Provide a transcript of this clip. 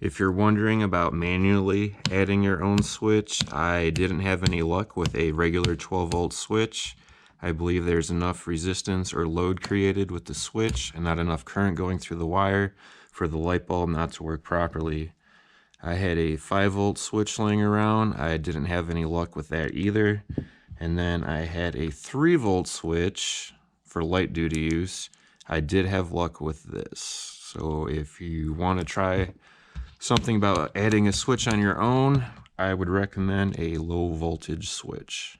If you're wondering about manually adding your own switch, I didn't have any luck with a regular 12-volt switch. I believe there's enough resistance or load created with the switch and not enough current going through the wire for the light bulb not to work properly. I had a 5-volt switch laying around. I didn't have any luck with that either. And then I had a 3-volt switch for light duty use. I did have luck with this. So if you want to try something about adding a switch on your own, I would recommend a low voltage switch.